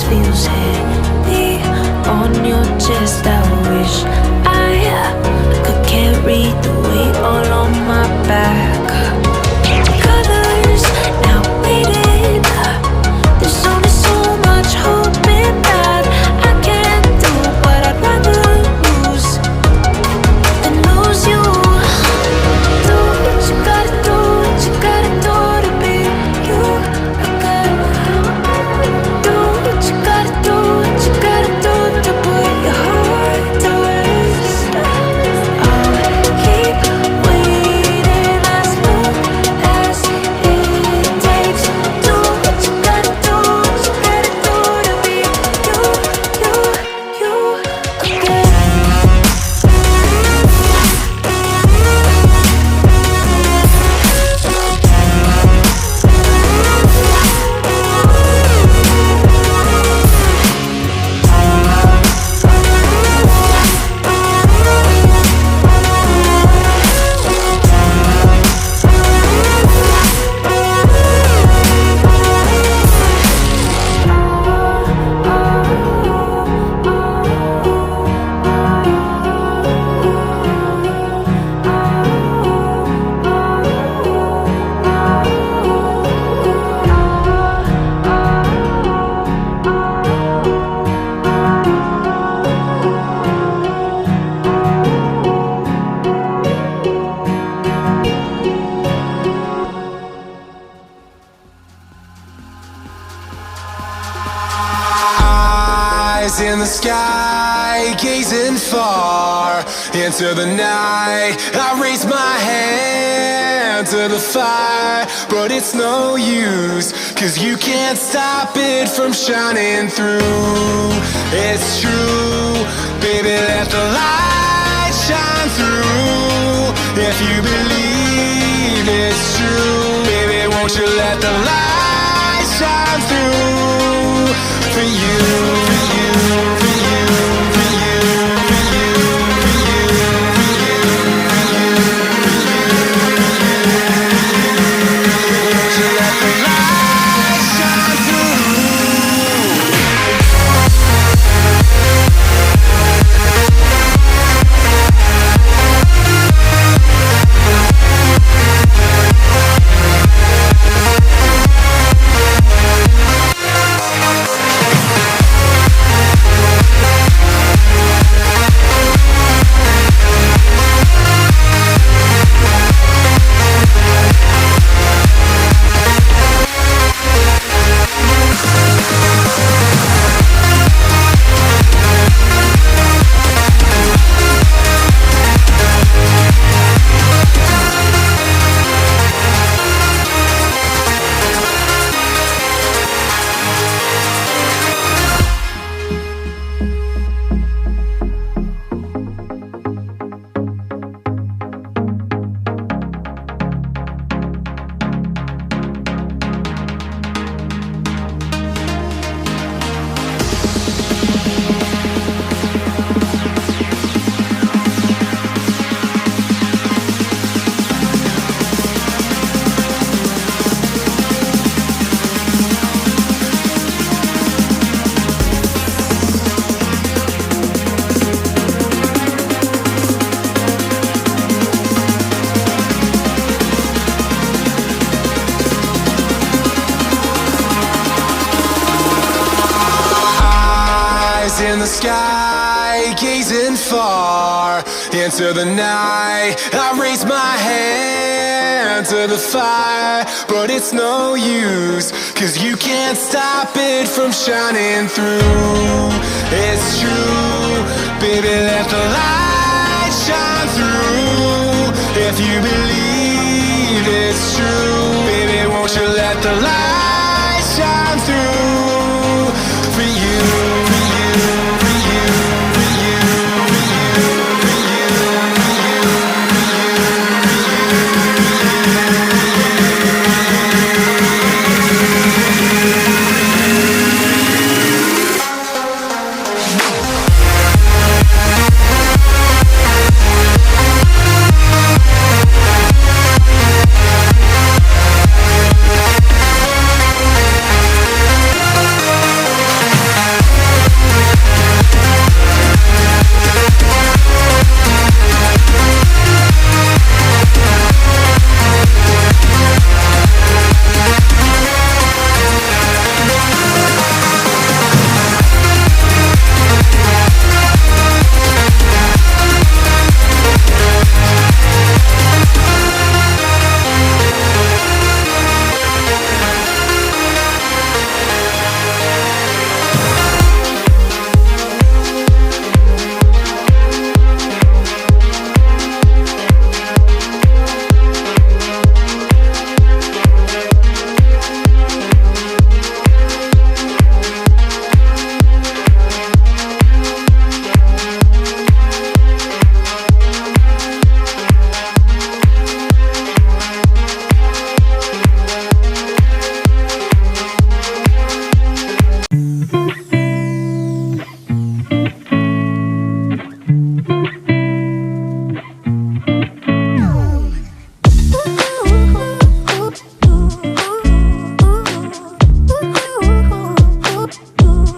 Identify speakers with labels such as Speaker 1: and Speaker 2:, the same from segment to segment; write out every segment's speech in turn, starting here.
Speaker 1: feels heavy on your chest. I wish I could carry the weight all on my back. Colors now faded. There's only so much hoping that I can do, but I'd rather lose than lose you. Do what you gotta do, what you gotta do to be you. I gotta do what you gotta do, what you gotta do to put your heart to rest. I'll keep waiting as long as it takes. Do what you gotta do, what you gotta do to be you again.
Speaker 2: Eyes in the sky, gazing far into the night. I raise my hand to the fire, but it's no use, 'cause you can't stop it from shining through. It's true, baby, let the light shine through. If you believe it's true, baby, won't you let the light shine through for you, for you, for you, for you, for you, for you, for you, for you, won't you let the light shine through? In the sky, gazing far into the night. I raise my hand to the fire, but it's no use, 'cause you can't stop it from shining through. It's true, baby, let the light shine through. If you believe it's true, baby, won't you let the light shine through for you, for you, for you, for you, for you, for you, for you,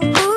Speaker 1: Ooh.